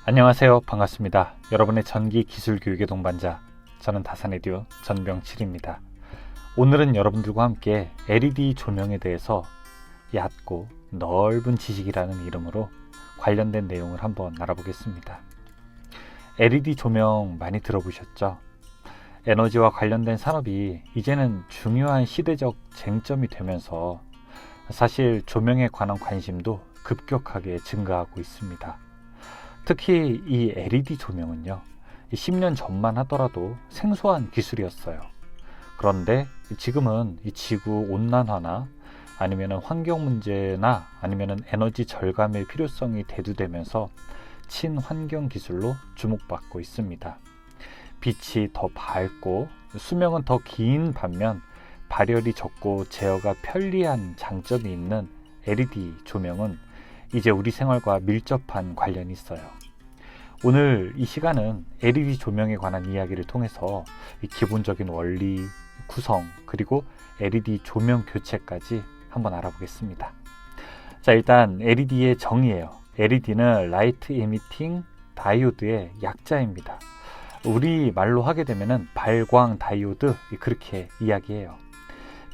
안녕하세요. 반갑습니다. 여러분의 전기 기술 교육의 동반자, 저는 다산에듀 전병칠입니다. 오늘은 여러분들과 함께 LED 조명에 대해서 얕고 넓은 지식이라는 이름으로 관련된 내용을 한번 알아보겠습니다. LED 조명 많이 들어보셨죠? 에너지와 관련된 산업이 이제는 중요한 시대적 쟁점이 되면서 사실 조명에 관한 관심도 급격하게 증가하고 있습니다. 특히 이 LED 조명은요, 10년 전만 하더라도 생소한 기술이었어요. 그런데 지금은 이 지구 온난화나 아니면 환경 문제나 아니면 에너지 절감의 필요성이 대두되면서 친환경 기술로 주목받고 있습니다. 빛이 더 밝고 수명은 더 긴 반면 발열이 적고 제어가 편리한 장점이 있는 LED 조명은 이제 우리 생활과 밀접한 관련이 있어요. 오늘 이 시간은 LED 조명에 관한 이야기를 통해서 기본적인 원리, 구성, 그리고 LED 조명 교체까지 한번 알아보겠습니다. 자, 일단 LED의 정의예요. LED는 라이트 에미팅 다이오드의 약자입니다. 우리 말로 하게 되면은 발광 다이오드, 그렇게 이야기해요.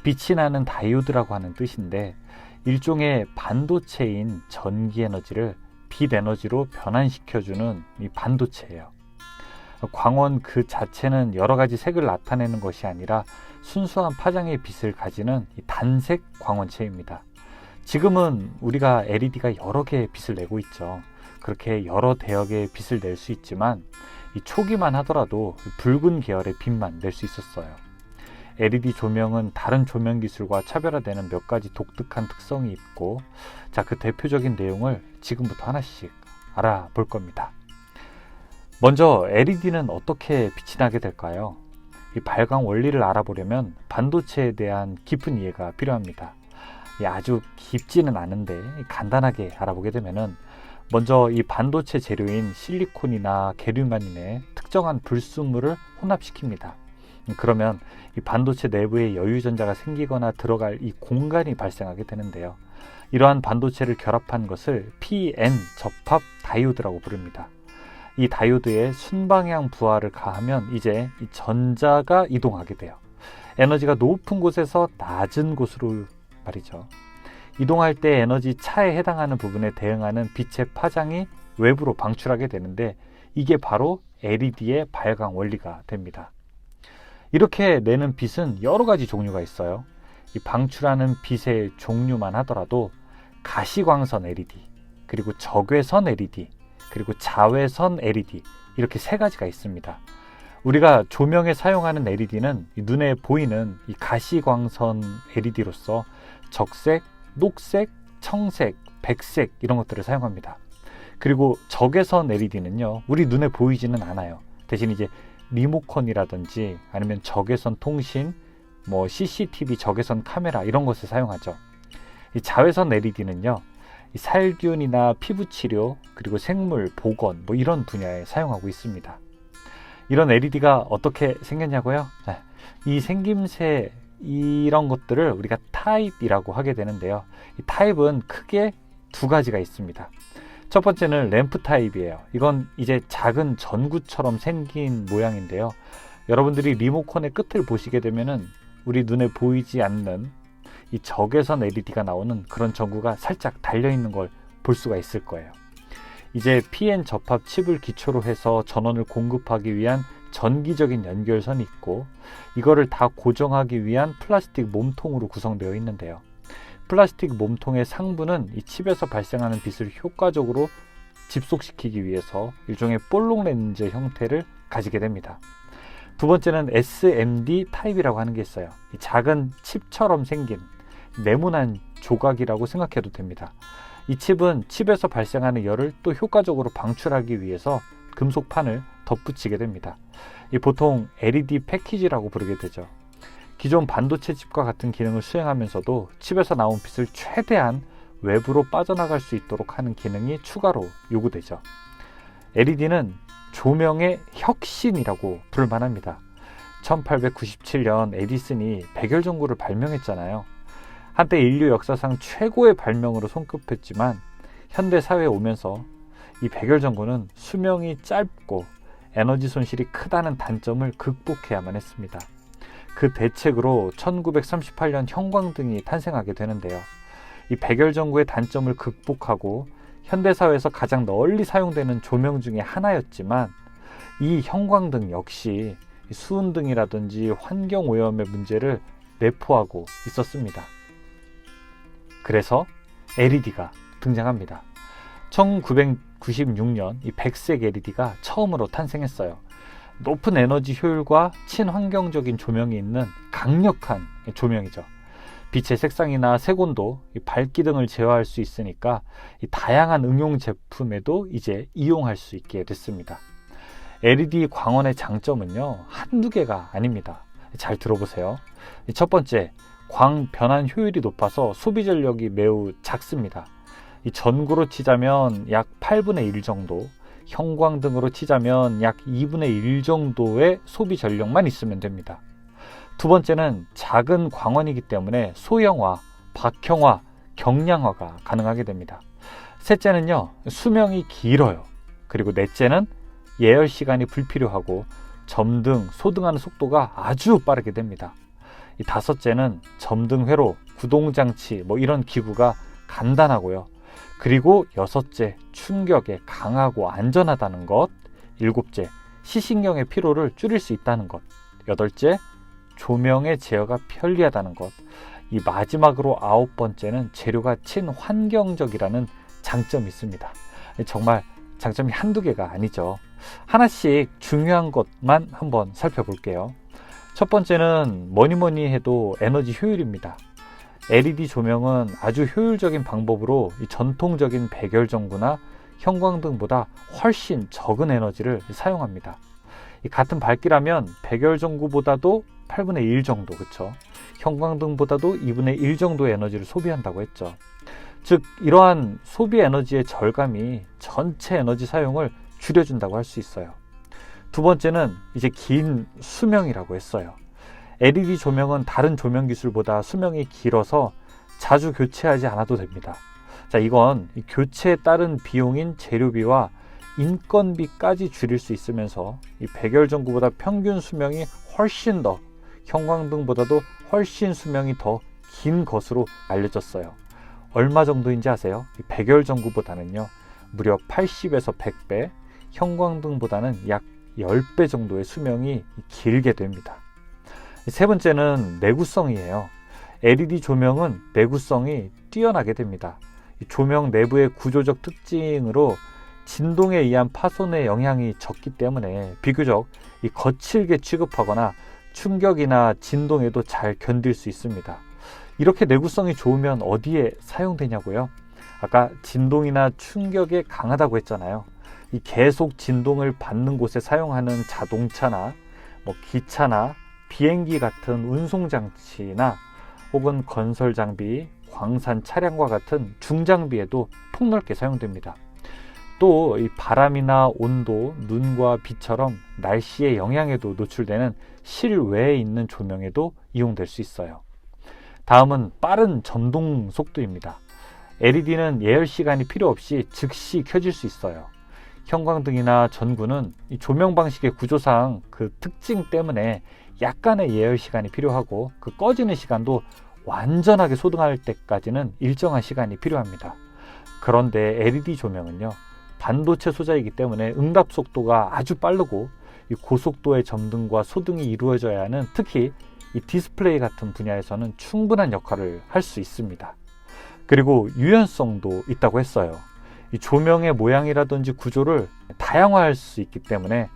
빛이 나는 다이오드라고 하는 뜻인데, 일종의 반도체인 전기 에너지를 빛 에너지로 변환시켜주는 이 반도체예요. 광원 그 자체는 여러 가지 색을 나타내는 것이 아니라 순수한 파장의 빛을 가지는 이 단색 광원체입니다. 지금은 우리가 LED가 여러 개의 빛을 내고 있죠. 그렇게 여러 대역의 빛을 낼 수 있지만 이 초기만 하더라도 붉은 계열의 빛만 낼 수 있었어요. LED 조명은 다른 조명 기술과 차별화되는 몇 가지 독특한 특성이 있고, 자, 그 대표적인 내용을 지금부터 하나씩 알아볼 겁니다. 먼저 LED는 어떻게 빛이 나게 될까요? 이 발광 원리를 알아보려면 반도체에 대한 깊은 이해가 필요합니다. 아주 깊지는 않은데 간단하게 알아보게 되면은, 먼저 이 반도체 재료인 실리콘이나 게르마늄의 특정한 불순물을 혼합시킵니다. 그러면 이 반도체 내부에 여유전자가 생기거나 들어갈 이 공간이 발생하게 되는데요. 이러한 반도체를 결합한 것을 PN 접합 다이오드라고 부릅니다. 이 다이오드에 순방향 부하를 가하면 이제 이 전자가 이동하게 돼요. 에너지가 높은 곳에서 낮은 곳으로 말이죠. 이동할 때 에너지 차에 해당하는 부분에 대응하는 빛의 파장이 외부로 방출하게 되는데, 이게 바로 LED의 발광 원리가 됩니다. 이렇게 내는 빛은 여러 가지 종류가 있어요. 이 방출하는 빛의 종류만 하더라도 가시광선 LED, 그리고 적외선 LED, 그리고 자외선 LED, 이렇게 세 가지가 있습니다. 우리가 조명에 사용하는 LED는 눈에 보이는 이 가시광선 LED로서 적색, 녹색, 청색, 백색 이런 것들을 사용합니다. 그리고 적외선 LED는요, 우리 눈에 보이지는 않아요. 대신 이제 리모컨이라든지 아니면 적외선 통신, CCTV 적외선 카메라 이런 것을 사용하죠. 이 자외선 LED는요, 이 살균이나 피부 치료, 그리고 생물 보건 이런 분야에 사용하고 있습니다. 이런 LED가 어떻게 생겼냐고요? 이 생김새 이런 것들을 우리가 타입이라고 하게 되는데요. 이 타입은 크게 두 가지가 있습니다. 첫 번째는 램프 타입이에요. 이건 이제 작은 전구처럼 생긴 모양인데요. 여러분들이 리모컨의 끝을 보시게 되면은 우리 눈에 보이지 않는 이 적외선 LED가 나오는 그런 전구가 살짝 달려있는 걸 볼 수가 있을 거예요. 이제 PN 접합 칩을 기초로 해서 전원을 공급하기 위한 전기적인 연결선이 있고, 이거를 다 고정하기 위한 플라스틱 몸통으로 구성되어 있는데요. 플라스틱 몸통의 상부는 이 칩에서 발생하는 빛을 효과적으로 집속시키기 위해서 일종의 볼록 렌즈 형태를 가지게 됩니다. 두 번째는 SMD 타입이라고 하는 게 있어요. 이 작은 칩처럼 생긴 네모난 조각이라고 생각해도 됩니다. 이 칩은 칩에서 발생하는 열을 또 효과적으로 방출하기 위해서 금속판을 덧붙이게 됩니다. 이 보통 LED 패키지라고 부르게 되죠. 기존 반도체 칩과 같은 기능을 수행하면서도 칩에서 나온 빛을 최대한 외부로 빠져나갈 수 있도록 하는 기능이 추가로 요구되죠. LED는 조명의 혁신이라고 부를만합니다. 1897년 에디슨이 백열 전구를 발명했잖아요. 한때 인류 역사상 최고의 발명으로 손꼽혔지만 현대 사회에 오면서 이 백열전구는 수명이 짧고 에너지 손실이 크다는 단점을 극복해야만 했습니다. 그 대책으로 1938년 형광등이 탄생하게 되는데요. 이 백열전구의 단점을 극복하고 현대사회에서 가장 널리 사용되는 조명 중에 하나였지만 이 형광등 역시 수은등이라든지 환경오염의 문제를 내포하고 있었습니다. 그래서 LED가 등장합니다. 1996년 이 백색 LED가 처음으로 탄생했어요. 높은 에너지 효율과 친환경적인 조명이 있는 강력한 조명이죠. 빛의 색상이나 색온도, 밝기 등을 제어할 수 있으니까 다양한 응용 제품에도 이제 이용할 수 있게 됐습니다. LED 광원의 장점은요, 한두 개가 아닙니다. 잘 들어보세요. 첫 번째, 광 변환 효율이 높아서 소비 전력이 매우 작습니다. 이 전구로 치자면 약 8분의 1 정도, 형광등으로 치자면 약 2분의 1 정도의 소비 전력만 있으면 됩니다. 두 번째는 작은 광원이기 때문에 소형화, 박형화, 경량화가 가능하게 됩니다. 셋째는요, 수명이 길어요. 그리고 넷째는 예열 시간이 불필요하고 점등, 소등하는 속도가 아주 빠르게 됩니다. 이 다섯째는 점등 회로, 구동장치 이런 기구가 간단하고요. 그리고 여섯째, 충격에 강하고 안전하다는 것. 일곱째, 시신경의 피로를 줄일 수 있다는 것. 여덟째, 조명의 제어가 편리하다는 것. 이 마지막으로 아홉 번째는 재료가 친환경적이라는 장점이 있습니다. 정말 장점이 한두 개가 아니죠. 하나씩 중요한 것만 한번 살펴볼게요. 첫 번째는 뭐니 해도 에너지 효율입니다. LED 조명은 아주 효율적인 방법으로 이 전통적인 백열전구나 형광등보다 훨씬 적은 에너지를 사용합니다. 이 같은 밝기라면 백열전구보다도 8분의 1 정도, 그쵸? 형광등보다도 2분의 1 정도의 에너지를 소비한다고 했죠. 즉 이러한 소비 에너지의 절감이 전체 에너지 사용을 줄여준다고 할 수 있어요. 두 번째는 이제 긴 수명이라고 했어요. LED 조명은 다른 조명 기술보다 수명이 길어서 자주 교체하지 않아도 됩니다. 자, 이건 교체에 따른 비용인 재료비와 인건비까지 줄일 수 있으면서 이 백열전구보다 평균 수명이 훨씬 더, 형광등보다도 훨씬 수명이 더 긴 것으로 알려졌어요. 얼마 정도인지 아세요? 이 백열전구보다는요, 무려 80에서 100배, 형광등보다는 약 10배 정도의 수명이 길게 됩니다. 세 번째는 내구성이에요. LED 조명은 내구성이 뛰어나게 됩니다. 조명 내부의 구조적 특징으로 진동에 의한 파손의 영향이 적기 때문에 비교적 거칠게 취급하거나 충격이나 진동에도 잘 견딜 수 있습니다. 이렇게 내구성이 좋으면 어디에 사용되냐고요? 아까 진동이나 충격에 강하다고 했잖아요. 이 계속 진동을 받는 곳에 사용하는 자동차나 기차나 비행기 같은 운송장치나 혹은 건설장비, 광산 차량과 같은 중장비에도 폭넓게 사용됩니다. 또 이 바람이나 온도, 눈과 비처럼 날씨의 영향에도 노출되는 실외에 있는 조명에도 이용될 수 있어요. 다음은 빠른 점동 속도입니다. LED는 예열 시간이 필요 없이 즉시 켜질 수 있어요. 형광등이나 전구는 이 조명 방식의 구조상 그 특징 때문에 약간의 예열 시간이 필요하고 그 꺼지는 시간도 완전하게 소등할 때까지는 일정한 시간이 필요합니다. 그런데 LED 조명은요, 반도체 소자이기 때문에 응답 속도가 아주 빠르고 이 고속도의 점등과 소등이 이루어져야 하는, 특히 이 디스플레이 같은 분야에서는 충분한 역할을 할 수 있습니다. 그리고 유연성도 있다고 했어요. 이 조명의 모양이라든지 구조를 다양화할 수 있기 때문에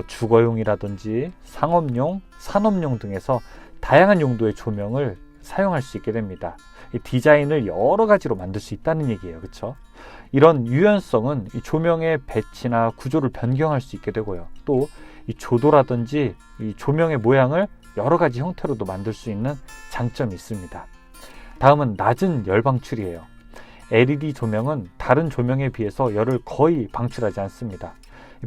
주거용이라든지 상업용, 산업용 등에서 다양한 용도의 조명을 사용할 수 있게 됩니다. 이 디자인을 여러 가지로 만들 수 있다는 얘기예요. 그렇죠? 이런 유연성은 이 조명의 배치나 구조를 변경할 수 있게 되고요. 또 이 조도라든지 이 조명의 모양을 여러 가지 형태로도 만들 수 있는 장점이 있습니다. 다음은 낮은 열 방출이에요. LED 조명은 다른 조명에 비해서 열을 거의 방출하지 않습니다.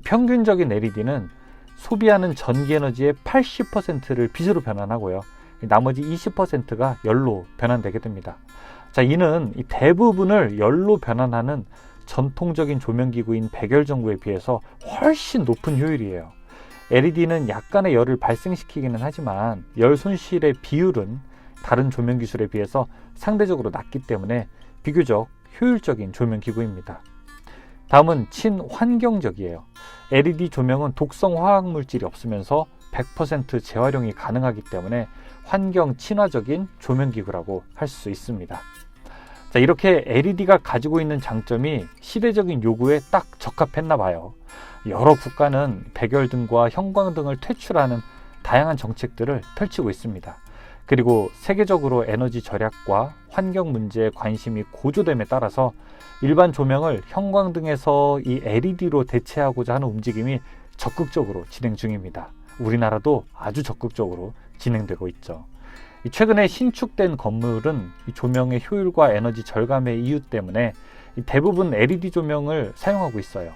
평균적인 LED는 소비하는 전기 에너지의 80%를 빛으로 변환하고요. 나머지 20%가 열로 변환되게 됩니다. 자, 이는 이 대부분을 열로 변환하는 전통적인 조명기구인 백열전구에 비해서 훨씬 높은 효율이에요. LED는 약간의 열을 발생시키기는 하지만 열 손실의 비율은 다른 조명 기술에 비해서 상대적으로 낮기 때문에 비교적 효율적인 조명기구입니다. 다음은 친환경적이에요. LED 조명은 독성 화학물질이 없으면서 100% 재활용이 가능하기 때문에 환경 친화적인 조명기구라고 할 수 있습니다. 자, 이렇게 LED가 가지고 있는 장점이 시대적인 요구에 딱 적합했나 봐요. 여러 국가는 백열등과 형광등을 퇴출하는 다양한 정책들을 펼치고 있습니다. 그리고 세계적으로 에너지 절약과 환경 문제에 관심이 고조됨에 따라서 일반 조명을 형광등에서 이 LED로 대체하고자 하는 움직임이 적극적으로 진행 중입니다. 우리나라도 아주 적극적으로 진행되고 있죠. 최근에 신축된 건물은 조명의 효율과 에너지 절감의 이유 때문에 대부분 LED 조명을 사용하고 있어요.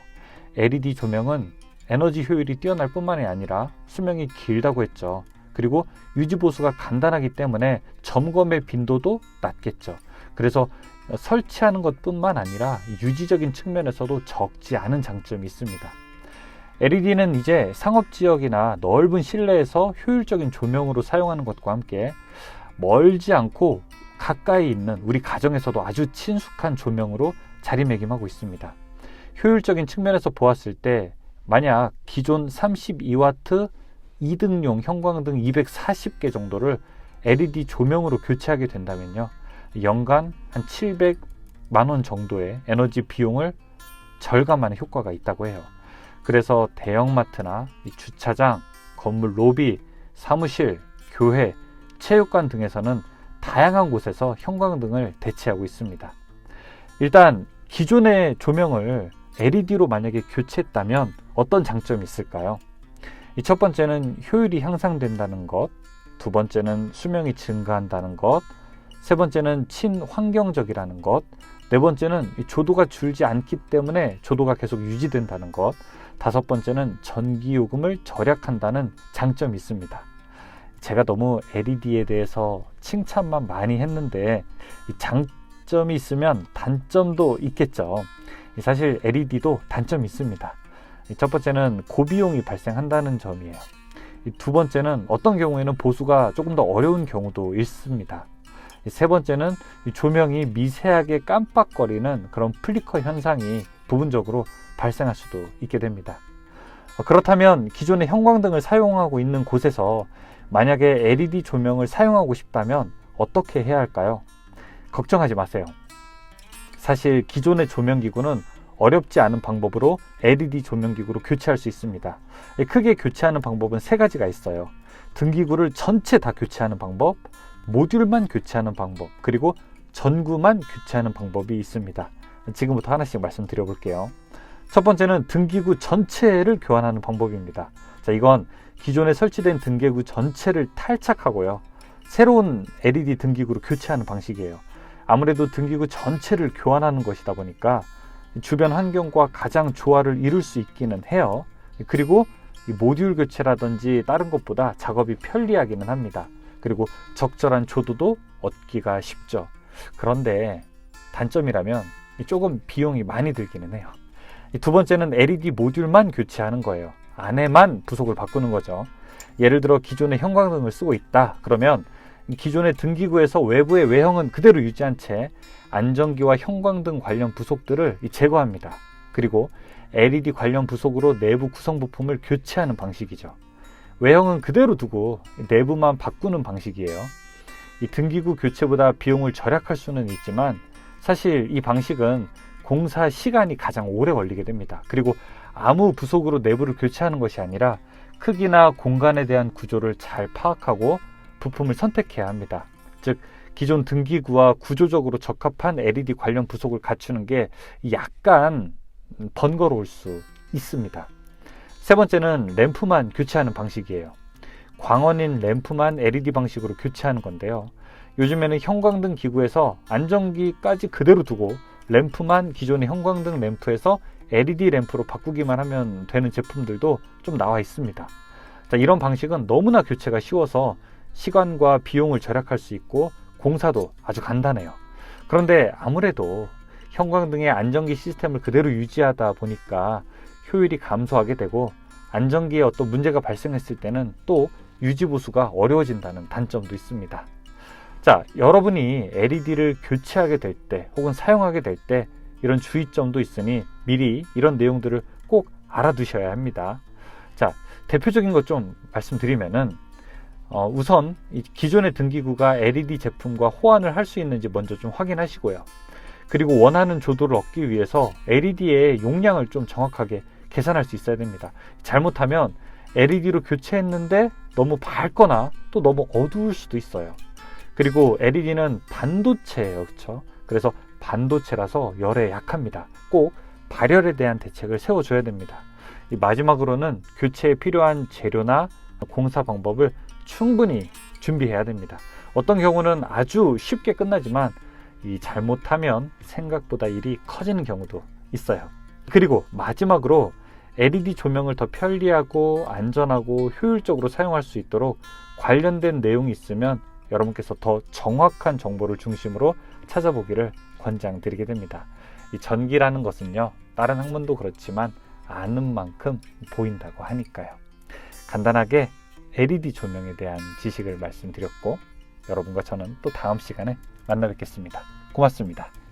LED 조명은 에너지 효율이 뛰어날 뿐만이 아니라 수명이 길다고 했죠. 그리고 유지 보수가 간단하기 때문에 점검의 빈도도 낮겠죠. 그래서 설치하는 것뿐만 아니라 유지적인 측면에서도 적지 않은 장점이 있습니다. LED는 이제 상업지역이나 넓은 실내에서 효율적인 조명으로 사용하는 것과 함께 멀지 않고 가까이 있는 우리 가정에서도 아주 친숙한 조명으로 자리매김하고 있습니다. 효율적인 측면에서 보았을 때 만약 기존 32W 2등용 형광등 240개 정도를 LED 조명으로 교체하게 된다면요, 연간 한 700만 원 정도의 에너지 비용을 절감하는 효과가 있다고 해요. 그래서 대형마트나 주차장, 건물 로비, 사무실, 교회, 체육관 등에서는 다양한 곳에서 형광등을 대체하고 있습니다. 일단 기존의 조명을 LED로 만약에 교체했다면 어떤 장점이 있을까요? 첫 번째는 효율이 향상된다는 것, 두 번째는 수명이 증가한다는 것, 세 번째는 친환경적이라는 것, 네 번째는 조도가 줄지 않기 때문에 조도가 계속 유지된다는 것, 다섯 번째는 전기요금을 절약한다는 장점이 있습니다. 제가 너무 LED에 대해서 칭찬만 많이 했는데 이 장점이 있으면 단점도 있겠죠. 사실 LED도 단점이 있습니다. 첫 번째는 고비용이 발생한다는 점이에요. 두 번째는 어떤 경우에는 보수가 조금 더 어려운 경우도 있습니다. 세 번째는 조명이 미세하게 깜빡거리는 그런 플리커 현상이 부분적으로 발생할 수도 있게 됩니다. 그렇다면 기존의 형광등을 사용하고 있는 곳에서 만약에 LED 조명을 사용하고 싶다면 어떻게 해야 할까요? 걱정하지 마세요. 사실 기존의 조명기구는 어렵지 않은 방법으로 LED 조명기구로 교체할 수 있습니다. 크게 교체하는 방법은 세 가지가 있어요. 등기구를 전체 다 교체하는 방법, 모듈만 교체하는 방법, 그리고 전구만 교체하는 방법이 있습니다. 지금부터 하나씩 말씀드려 볼게요. 첫 번째는 등기구 전체를 교환하는 방법입니다. 자, 이건 기존에 설치된 등기구 전체를 탈착하고요, 새로운 LED 등기구로 교체하는 방식이에요. 아무래도 등기구 전체를 교환하는 것이다 보니까 주변 환경과 가장 조화를 이룰 수 있기는 해요. 그리고 이 모듈 교체라든지 다른 것보다 작업이 편리하기는 합니다. 그리고 적절한 조도도 얻기가 쉽죠. 그런데 단점이라면 조금 비용이 많이 들기는 해요. 두 번째는 LED 모듈만 교체하는 거예요. 안에만 부속을 바꾸는 거죠. 예를 들어 기존의 형광등을 쓰고 있다 그러면 기존의 등기구에서 외부의 외형은 그대로 유지한 채 안전기와 형광등 관련 부속들을 제거합니다. 그리고 LED 관련 부속으로 내부 구성 부품을 교체하는 방식이죠. 외형은 그대로 두고 내부만 바꾸는 방식이에요. 이 등기구 교체보다 비용을 절약할 수는 있지만 사실 이 방식은 공사 시간이 가장 오래 걸리게 됩니다. 그리고 아무 부속으로 내부를 교체하는 것이 아니라 크기나 공간에 대한 구조를 잘 파악하고 부품을 선택해야 합니다. 즉 기존 등기구와 구조적으로 적합한 LED 관련 부속을 갖추는 게 약간 번거로울 수 있습니다. 세 번째는 램프만 교체하는 방식이에요. 광원인 램프만 LED 방식으로 교체하는 건데요. 요즘에는 형광등 기구에서 안전기까지 그대로 두고 램프만 기존의 형광등 램프에서 LED 램프로 바꾸기만 하면 되는 제품들도 좀 나와 있습니다. 자, 이런 방식은 너무나 교체가 쉬워서 시간과 비용을 절약할 수 있고 공사도 아주 간단해요. 그런데 아무래도 형광등의 안전기 시스템을 그대로 유지하다 보니까 효율이 감소하게 되고 안전기에 어떤 문제가 발생했을 때는 또 유지 보수가 어려워진다는 단점도 있습니다. 자, 여러분이 LED를 교체하게 될 때 혹은 사용하게 될 때 이런 주의점도 있으니 미리 이런 내용들을 꼭 알아두셔야 합니다. 자, 대표적인 것 좀 말씀드리면은 우선 이 기존의 등기구가 LED 제품과 호환을 할 수 있는지 먼저 좀 확인하시고요. 그리고 원하는 조도를 얻기 위해서 LED의 용량을 좀 정확하게 계산할 수 있어야 됩니다. 잘못하면 LED로 교체했는데 너무 밝거나 또 너무 어두울 수도 있어요. 그리고 LED는 반도체예요, 그렇죠? 그래서 반도체라서 열에 약합니다. 꼭 발열에 대한 대책을 세워줘야 됩니다. 마지막으로는 교체에 필요한 재료나 공사 방법을 충분히 준비해야 됩니다. 어떤 경우는 아주 쉽게 끝나지만 이 잘못하면 생각보다 일이 커지는 경우도 있어요. 그리고 마지막으로 LED 조명을 더 편리하고 안전하고 효율적으로 사용할 수 있도록 관련된 내용이 있으면 여러분께서 더 정확한 정보를 중심으로 찾아보기를 권장드리게 됩니다. 이 전기라는 것은요, 다른 학문도 그렇지만 아는 만큼 보인다고 하니까요. 간단하게 LED 조명에 대한 지식을 말씀드렸고 여러분과 저는 또 다음 시간에 만나 뵙겠습니다. 고맙습니다.